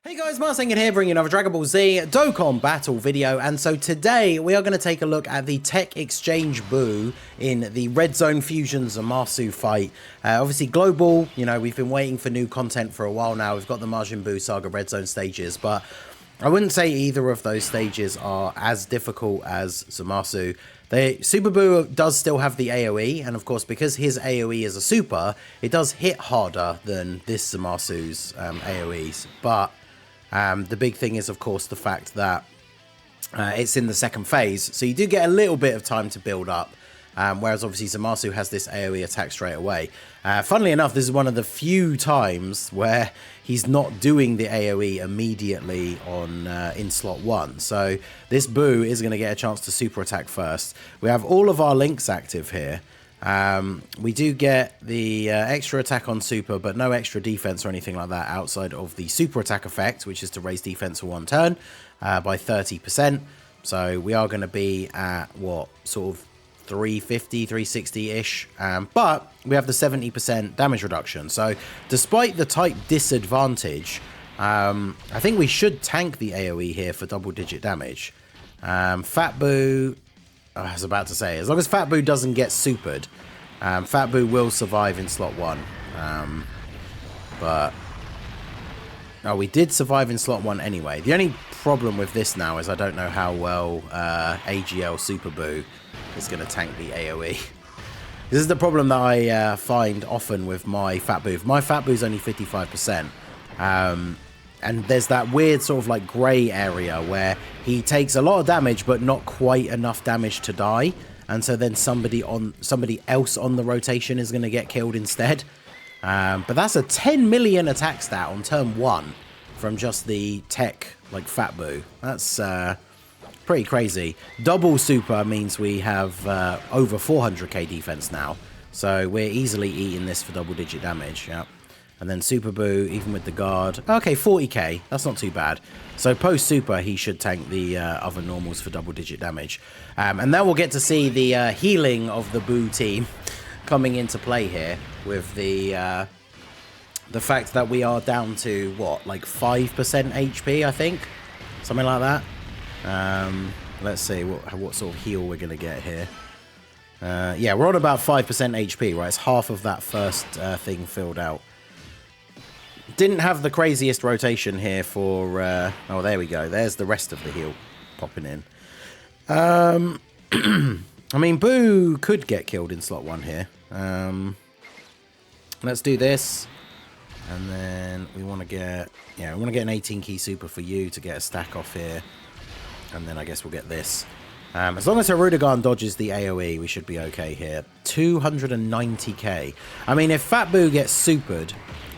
Hey guys, Marsingin here, bringing another Dragon Ball Z Dokkan battle video, and so today we are going to take a look at the Tech Exchange Buu in the Red Zone Fusion ZAMASU fight. Obviously global, you know, we've been waiting for new content for a while now. We've got the Majin Buu Saga Red Zone stages, but I wouldn't say either of those stages are as difficult as ZAMASU. Super Buu does still have the AOE, and of course because his AOE is a super, it does hit harder than this ZAMASU's AOEs, but the big thing is, of course, the fact that it's in the second phase, so you do get a little bit of time to build up, whereas obviously ZAMASU has this AoE attack straight away. Funnily enough, this is one of the few times where he's not doing the AoE immediately on in slot 1, so this Buu is going to get a chance to super attack first. We have all of our links active here. We do get the extra attack on super, but no extra defense or anything like that outside of the super attack effect, which is to raise defense for one turn by 30%. So we are going to be at what, sort of 350, 360-ish, but we have the 70% damage reduction. So despite the type disadvantage, I think we should tank the AoE here for double-digit damage. Fat Buu, I was about to say, as long as Fat Buu doesn't get supered, Fat Buu will survive in slot 1. But no, we did survive in slot 1 anyway. The only problem with this now is I don't know how well AGL Super Buu is going to tank the AoE. This is the problem that I find often with my Fat Buu. My Fat Buu is only 55%. And there's that weird sort of like grey area where he takes a lot of damage but not quite enough damage to die, and so then somebody else on the rotation is going to get killed instead. But that's a 10 million attack stat on turn 1 from just the tech like Fat Buu. That's pretty crazy. Double super means we have over 400k defense now, so we're easily eating this for double digit damage. Yeah. And then Super Buu, even with the guard. Okay, 40k. That's not too bad. So post-super, he should tank the other normals for double-digit damage. And then we'll get to see the healing of the Buu team coming into play here with the fact that we are down to, what, like 5% HP, I think? Something like that. Let's see what sort of heal we're going to get here. Yeah, we're on about 5% HP, right? It's half of that first thing filled out. Didn't have the craziest rotation here for... oh, there we go. There's the rest of the heal popping in. I mean, Buu could get killed in slot 1 here. Let's do this. And then we want to get... yeah, we want to get an 18 key super for you to get a stack off here. And then I guess we'll get this. As long as Hirudegarn dodges the AoE, we should be okay here. 290k. I mean, if Fat Buu gets supered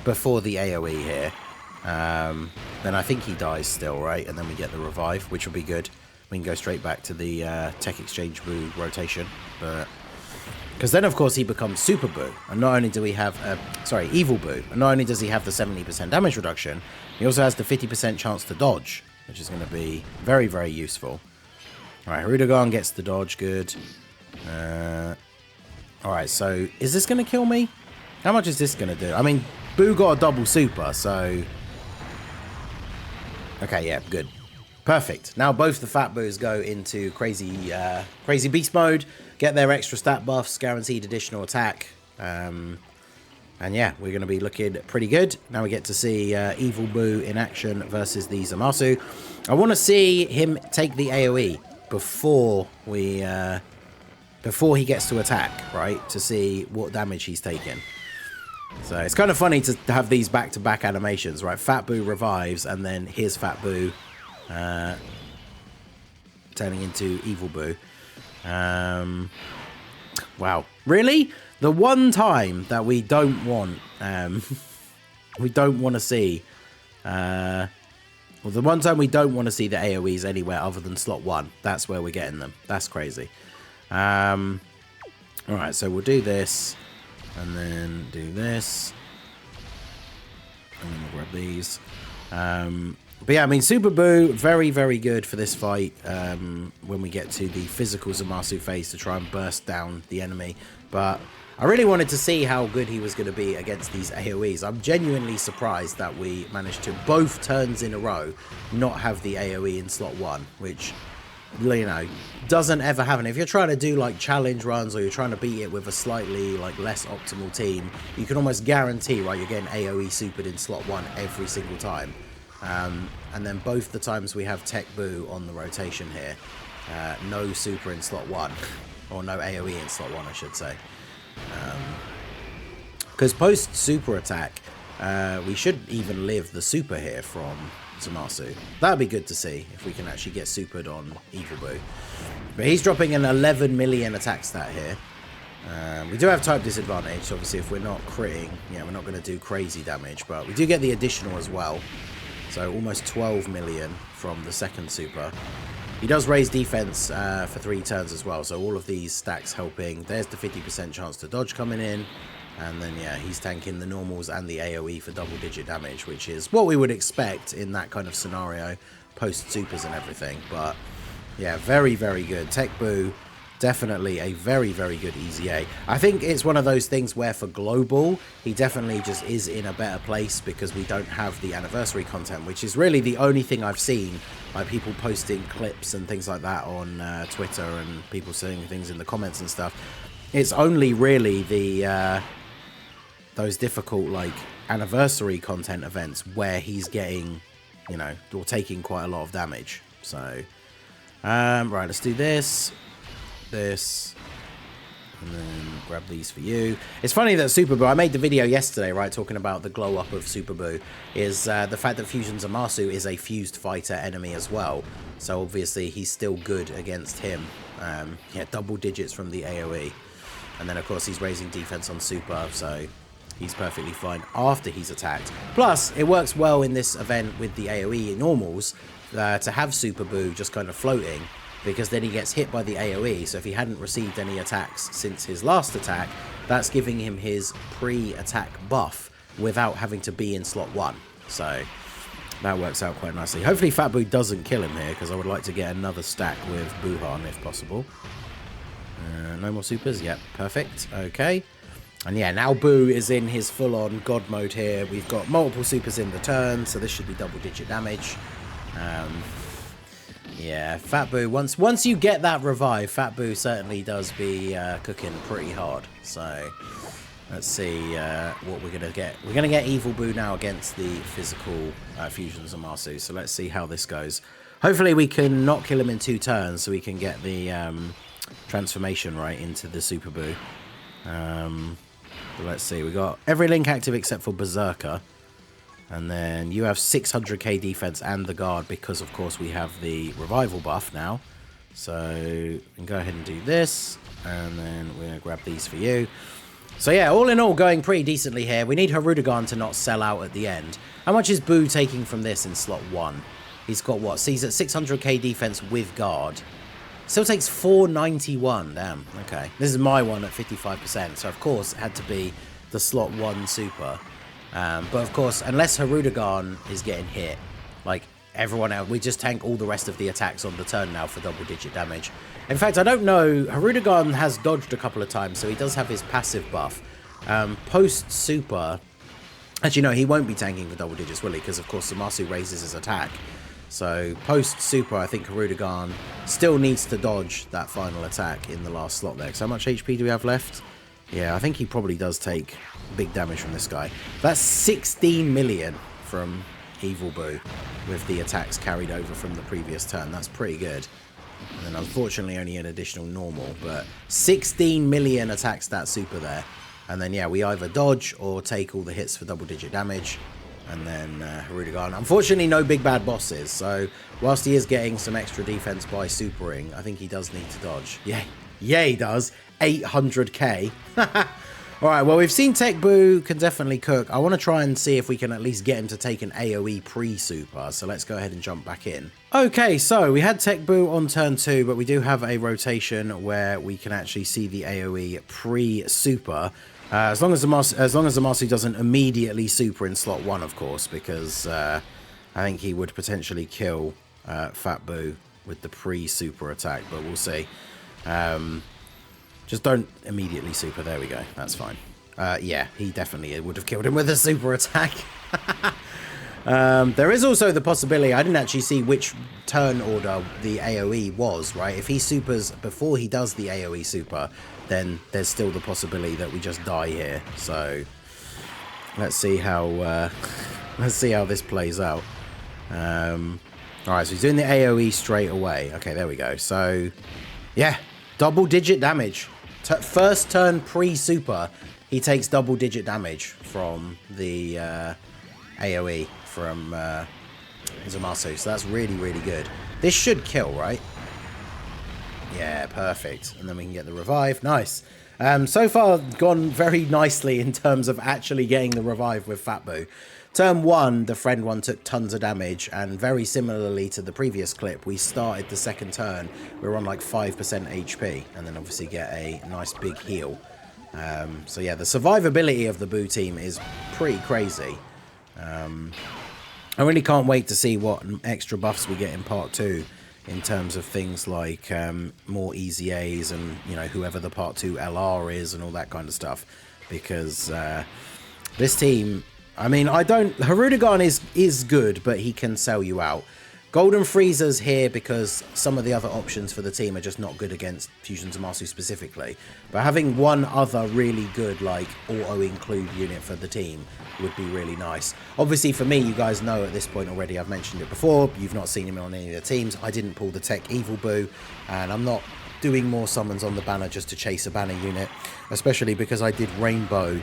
before the AoE here, then I think he dies still, right? And then we get the revive, which will be good. We can go straight back to the Tech Exchange Buu rotation, but because then of course he becomes Super Buu, and not only do we have Evil Buu, and not only does he have the 70% damage reduction, he also has the 50% chance to dodge, which is going to be very, very useful. All right, Hirudegarn gets the dodge, good. All right, so is this going to kill me? How much is this going to do? I mean, Buu got a double super, so... okay, yeah, good. Perfect. Now both the Fat Buus go into crazy beast mode, get their extra stat buffs, guaranteed additional attack. And yeah, we're going to be looking pretty good. Now we get to see Evil Buu in action versus the ZAMASU. I want to see him take the AoE before he gets to attack, right? To see what damage he's taking. So it's kind of funny to have these back-to-back animations, right? Fat Buu revives, and then here's Fat Buu turning into Evil Buu. Wow, really? The one time that we don't want, to see, well, the one time we don't want to see the AoEs anywhere other than slot 1. That's where we're getting them. That's crazy. All right, so we'll do this. And then do this. And then we'll grab these. But yeah, I mean, Super Buu, very, very good for this fight when we get to the physical ZAMASU phase to try and burst down the enemy. But I really wanted to see how good he was going to be against these AoEs. I'm genuinely surprised that we managed to both turns in a row not have the AoE in slot 1, which, you know, doesn't ever happen. If you're trying to do like challenge runs or you're trying to beat it with a slightly like less optimal team, you can almost guarantee, right, you're getting AoE supered in slot 1 every single time. And then both the times we have Tech Buu on the rotation here, no super in slot 1, or no AoE in slot 1, I should say. Because post super attack, we should even live the super here from ZAMASU. That'd be good to see if we can actually get supered on Evil Buu. But he's dropping an 11 million attack stat here. We do have type disadvantage, so obviously if we're not critting, yeah, we're not going to do crazy damage, but we do get the additional as well. So almost 12 million from the second super. He does raise defense for 3 turns as well, so all of these stacks helping. There's the 50% chance to dodge coming in, and then yeah, he's tanking the normals and the AoE for double-digit damage, which is what we would expect in that kind of scenario, post supers and everything. But yeah, very, very good. Tech Buu, definitely a very, very good EZA. I think it's one of those things where for global, he definitely just is in a better place because we don't have the anniversary content, which is really the only thing I've seen, like people posting clips and things like that on Twitter and people saying things in the comments and stuff. It's only really the those difficult like anniversary content events where he's getting, you know, or taking quite a lot of damage. So right, let's do this, and then grab these for you. It's funny that Super Buu, I made the video yesterday, right, talking about the glow up of Super Buu, is the fact that Fusion ZAMASU is a fused fighter enemy as well. So obviously he's still good against him. Yeah, double digits from the AoE. And then of course he's raising defense on Super, so he's perfectly fine after he's attacked. Plus, it works well in this event with the AoE normals to have Super Buu just kind of floating, because then he gets hit by the AoE. So if he hadn't received any attacks since his last attack, that's giving him his pre-attack buff without having to be in slot 1. So that works out quite nicely. Hopefully Fat Buu doesn't kill him here, because I would like to get another stack with Buhan if possible. No more supers? Yep, perfect. Okay. And yeah, now Buu is in his full-on god mode here. We've got multiple supers in the turn, so this should be double-digit damage. Yeah, Fat Buu, once you get that revive, Fat Buu certainly does be cooking pretty hard. So let's see what we're going to get. We're going to get Evil Buu now against the physical Fusion ZAMASU. So let's see how this goes. Hopefully we can not kill him in 2 turns so we can get the transformation right into the Super Buu. Let's see, we got every link active except for Berserker. And then you have 600k defense and the guard because, of course, we have the revival buff now. So we can go ahead and do this. And then we're going to grab these for you. So yeah, all in all, going pretty decently here. We need Harudagan to not sell out at the end. How much is Buu taking from this in slot 1? He's got what? So he's at 600k defense with guard. Still takes 491. Damn. Okay. This is my one at 55%. So, of course, it had to be the slot 1 super. But of course, unless Harudagan is getting hit, like everyone else, we just tank all the rest of the attacks on the turn now for double-digit damage. In fact, I don't know, Harudagan has dodged a couple of times, so he does have his passive buff. Post-super, actually no, he won't be tanking for double digits, will he? Because of course ZAMASU raises his attack. So post-super, I think Harudagan still needs to dodge that final attack in the last slot there. So how much HP do we have left? Yeah, I think he probably does take big damage from this guy. That's 16 million from Evil Buu with the attacks carried over from the previous turn. That's pretty good. And then unfortunately only an additional normal, but 16 million attack stat super there. And then yeah, we either dodge or take all the hits for double digit damage. And then Harudagan. Unfortunately, no big bad bosses. So whilst he is getting some extra defense by supering, I think he does need to dodge. Yeah, yeah, he does. 800k. All right, well, we've seen Tech Buu can definitely cook. I want to try and see if we can at least get him to take an AoE pre-super. So let's go ahead and jump back in. Okay, so we had Tech Buu on turn 2, but we do have a rotation where we can actually see the AoE pre-super. As long as ZAMASU doesn't immediately super in slot 1, of course, because I think he would potentially kill Fat Buu with the pre-super attack, but we'll see. Just don't immediately super. There we go. That's fine. Yeah, he definitely would have killed him with a super attack. There is also the possibility, I didn't actually see which turn order the AoE was, right? If he supers before he does the AoE super, then there's still the possibility that we just die here. So let's see how this plays out. Alright, so he's doing the AoE straight away. Okay, there we go. So yeah, double-digit damage. First turn pre-super, he takes double-digit damage from the AoE from ZAMASU. So that's really, really good. This should kill, right? Yeah, perfect. And then we can get the revive. Nice. So far, gone very nicely in terms of actually getting the revive with Tech Buu. Turn 1, the friend one took tons of damage, and very similarly to the previous clip, we started the second turn, we were on like 5% HP, and then obviously get a nice big heal. So yeah, the survivability of the Buu team is pretty crazy. I really can't wait to see what extra buffs we get in part 2 in terms of things like more EZAs and, you know, whoever the part 2 LR is and all that kind of stuff, because this team, I mean, Harudegan is good, but he can sell you out. Golden Freezer's here because some of the other options for the team are just not good against Fusion ZAMASU specifically. But having one other really good, like, auto-include unit for the team would be really nice. Obviously, for me, you guys know at this point already, I've mentioned it before, you've not seen him on any of the teams. I didn't pull the Tech Evil Buu, and I'm not doing more summons on the banner just to chase a banner unit, especially because I did Rainbow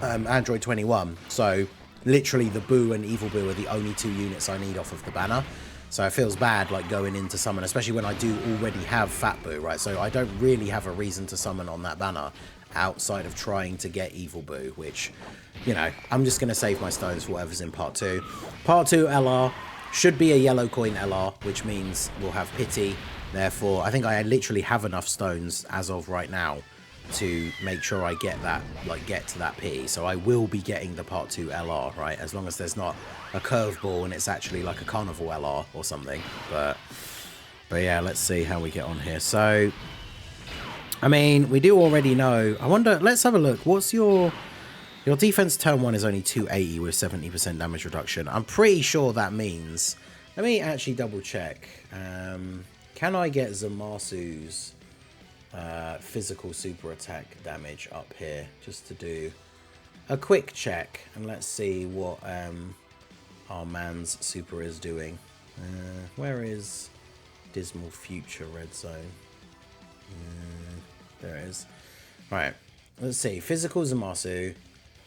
Android 21, so literally the Buu and Evil Buu are the only 2 units I need off of the banner. So it feels bad like going into summon, especially when I do already have Tech Buu, right? So I don't really have a reason to summon on that banner outside of trying to get Evil Buu, which, you know, I'm just going to save my stones for whatever's in part 2. Part 2 LR should be a yellow coin LR, which means we'll have pity. Therefore, I think I literally have enough stones as of right now to make sure I get that, like, get to that P. So I will be getting the part 2 LR, right? As long as there's not a curveball and it's actually like a carnival LR or something. But yeah, let's see how we get on here. So, I mean, we do already know. I wonder, let's have a look. What's your defense turn 1 is only 280 with 70% damage reduction. I'm pretty sure that means, let me actually double check. Can I get ZAMASU's physical super attack damage up here just to do a quick check, and let's see what our man's super is doing. Where is Dismal Future Red Zone? There it is. Right, let's see. Physical ZAMASU,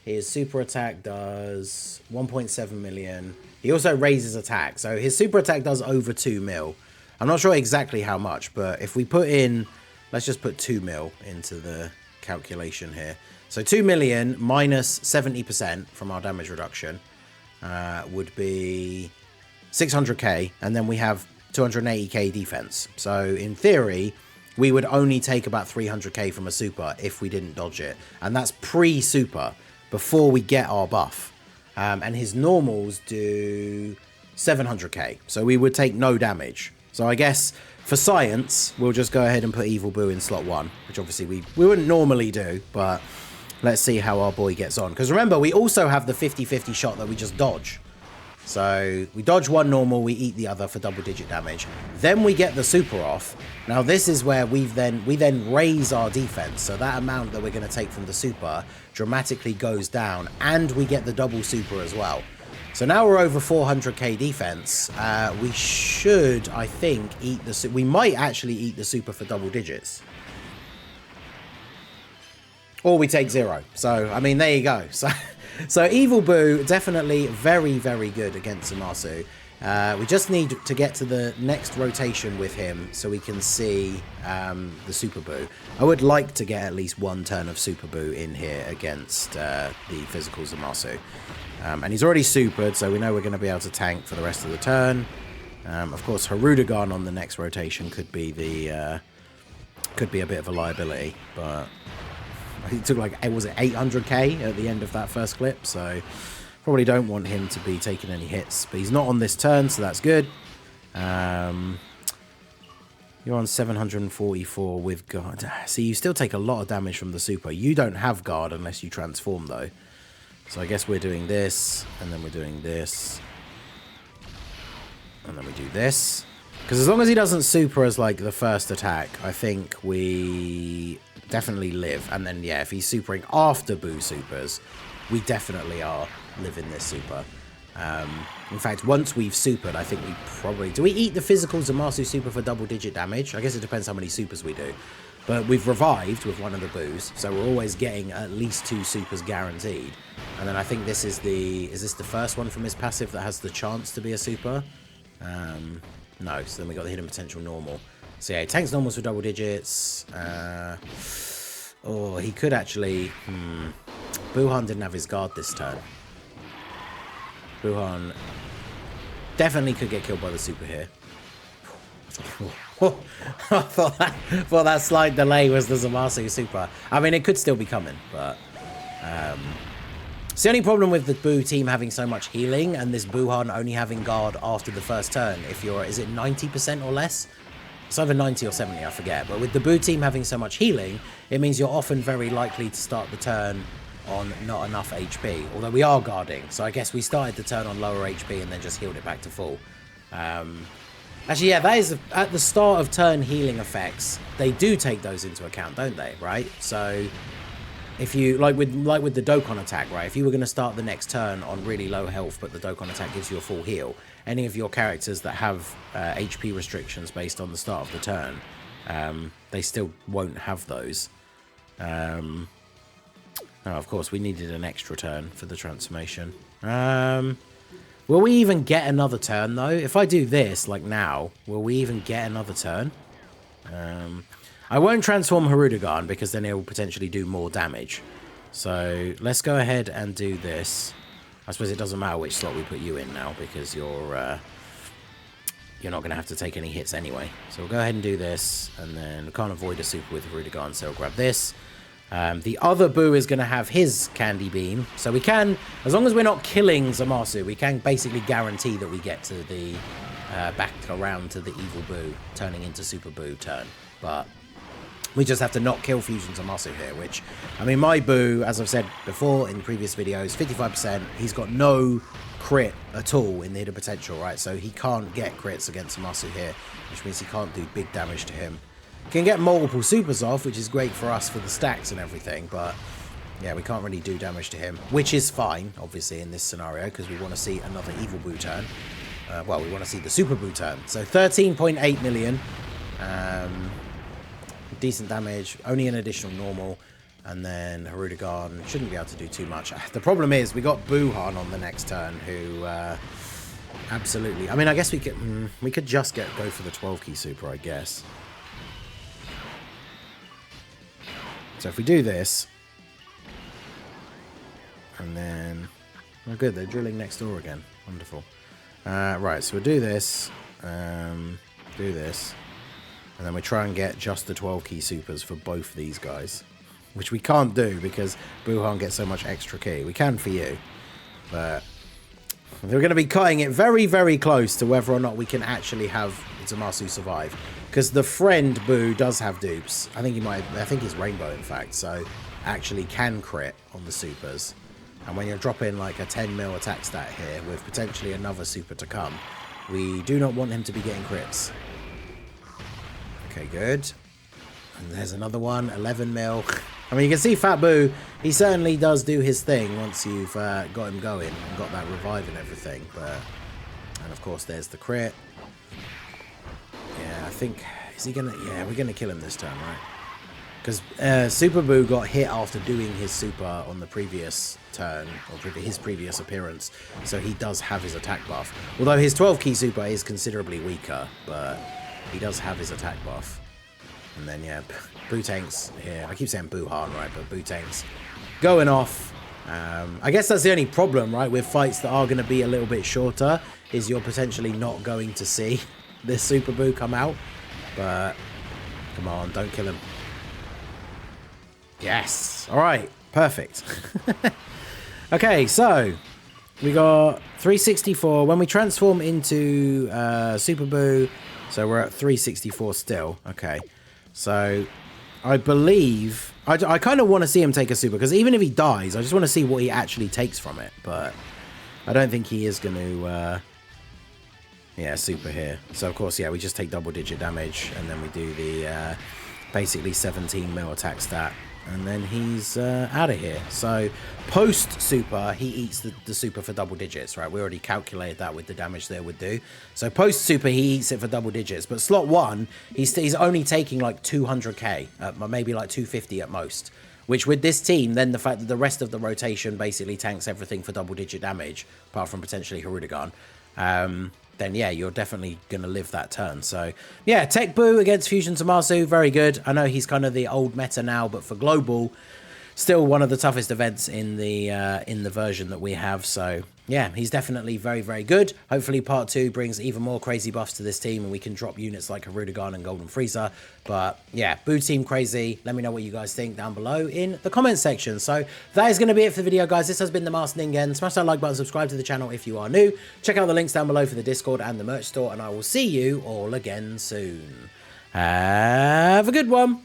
his super attack does 1.7 million. He also raises attack, so his super attack does over 2 mil. I'm not sure exactly how much, but if we put in, let's just put 2 mil into the calculation here. So 2 million minus 70% from our damage reduction would be 600k, and then we have 280k defense. So in theory, we would only take about 300k from a super if we didn't dodge it. And that's pre-super, before we get our buff. And his normals do 700k. So we would take no damage. So I guess for science, we'll just go ahead and put Evil Buu in slot 1, which obviously we wouldn't normally do, but let's see how our boy gets on. Because remember, we also have the 50-50 shot that we just dodge. So we dodge one normal, we eat the other for double-digit damage. Then we get the super off. Now this is where we then raise our defense. So that amount that we're going to take from the super dramatically goes down, and we get the double super as well. So now we're over 400k defense. We should, I think, eat the super. We might actually eat the super for double digits. Or we take 0. So, I mean, there you go. So Evil Buu, definitely very, very good against ZAMASU. We just need to get to the next rotation with him so we can see the Super Buu. I would like to get at least 1 turn of Super Buu in here against the physical ZAMASU. And he's already supered, so we know we're going to be able to tank for the rest of the turn. Of course, Harudegan on the next rotation could be a bit of a liability, but he took like, was it 800k at the end of that first clip, so probably don't want him to be taking any hits. But he's not on this turn, so that's good. You're on 744 with guard. See, you still take a lot of damage from the super. You don't have guard unless you transform, though. So I guess we're doing this, and then we're doing this. And then we do this. Because as long as he doesn't super as, like, the first attack, I think we definitely live. And then, yeah, if he's supering after Buu supers, we definitely are living this super. In fact, once we've supered, I think we probably... Do we eat the physical ZAMASU super for double-digit damage? I guess it depends how many supers we do. But we've revived with one of the Buus, so we're always getting at least 2 supers guaranteed. And then I think this is the... Is this the first one from his passive that has the chance to be a super? No, so then we got the hidden potential normal. So yeah, he tanks normals for double digits. Oh, he could actually... Buuhan didn't have his guard this turn. Buuhan definitely could get killed by the super here. I thought that slight delay was the ZAMASU super. I mean, it could still be coming, but... It's the only problem with the Buu team having so much healing and this Buuhan only having guard after the first turn. If you're... Is it 90% or less? It's either 90 or 70, I forget. But with the Buu team having so much healing, it means you're often very likely to start the turn on not enough HP. Although we are guarding, so I guess we started the turn on lower HP and then just healed it back to full. Actually, yeah, that is at the start of turn healing effects. They do take those into account, don't they? Right? So if you like with the Dokkan attack, right? If you were going to start the next turn on really low health, but the Dokkan attack gives you a full heal, any of your characters that have HP restrictions based on the start of the turn, they still won't have those. Oh, of course, we needed an extra turn for the transformation. Will we even get another turn, though? If I do this, like now, will we even get another turn? I won't transform Hirudegarn, because then it will potentially do more damage. So, let's go ahead and do this. I suppose it doesn't matter which slot we put you in now, because you're not going to have to take any hits anyway. So, we'll go ahead and do this, and then we can't avoid a super with Hirudegarn, so we'll grab this. The other Buu is going to have his Candy Beam. So we can, as long as we're not killing ZAMASU, we can basically guarantee that we get to the, back around to the evil Buu, turning into Super Buu turn. But we just have to not kill Fusion ZAMASU here, which, I mean, my Buu, as I've said before in previous videos, 55%, he's got no crit at all in the hidden potential, right? So he can't get crits against ZAMASU here, which means he can't do big damage to him. Can get multiple supers off, which is great for us for the stacks and everything, but yeah, we can't really do damage to him, which is fine, obviously, in this scenario, because we want to see another evil Buu turn. Well, we want to see the Super Buu turn. So 13.8 million. Decent damage, only an additional normal, and then Hirudegarn shouldn't be able to do too much. The problem is we got Buuhan on the next turn, who absolutely... I mean, I guess we could just go for the 12-key super, I guess. So if we do this, and then, oh good, they're drilling next door again. Wonderful. Right, so we'll do this, and then we try and get just the 12-key supers for both these guys, which we can't do because Buuhan gets so much extra key. We can for you, but we're going to be cutting it very, very close to whether or not we can actually have ZAMASU survive. Because the friend Buu does have dupes. I think he's Rainbow, in fact, so actually can crit on the supers. And when you're dropping like a 10 mil attack stat here with potentially another super to come, we do not want him to be getting crits. Okay, good. And there's another one, 11 mil. I mean, you can see Fat Buu, he certainly does do his thing once you've got him going and got that revive and everything. And of course, there's the crit. Yeah, I think... Is he going to... Yeah, we're going to kill him this turn, right? Because Super Buu got hit after doing his super on the previous turn, or his previous appearance, so he does have his attack buff. Although his 12-key super is considerably weaker, but he does have his attack buff. And then, yeah, Buu tanks here. I keep saying Buuhan, right? But Buu tanks going off. I guess that's the only problem, right, with fights that are going to be a little bit shorter, is you're potentially not going to see this Super Buu come out. But, come on, don't kill him. Yes. All right. Perfect. Okay, so we got 364. When we transform into Super Buu, So we're at 364 still. Okay. So I believe... I kind of want to see him take a super, because even if he dies, I just want to see what he actually takes from it. But I don't think he is going to... yeah, super here. So, of course, yeah, we just take double-digit damage, and then we do the basically 17 mil attack stat. And then he's out of here. So post-super, he eats the super for double digits, right? We already calculated that with the damage there would do. So post-super, he eats it for double digits. But slot 1, he's only taking like 200k, maybe like 250 at most. Which with this team, then the fact that the rest of the rotation basically tanks everything for double-digit damage, apart from potentially Harudegan, then yeah, you're definitely going to live that turn. So yeah, Tech Buu against Fusion ZAMASU, very good. I know he's kind of the old meta now, but for global, still one of the toughest events in the version that we have. So yeah, he's definitely very, very good. Hopefully part 2 brings even more crazy buffs to this team and we can drop units like Harudegan and Golden Frieza. But yeah, Buu team crazy. Let me know what you guys think down below in the comments section. So that is going to be it for the video, guys. This has been the Masked Ningen. Smash that like button, subscribe to the channel if you are new. Check out the links down below for the Discord and the merch store, and I will see you all again soon. Have a good one.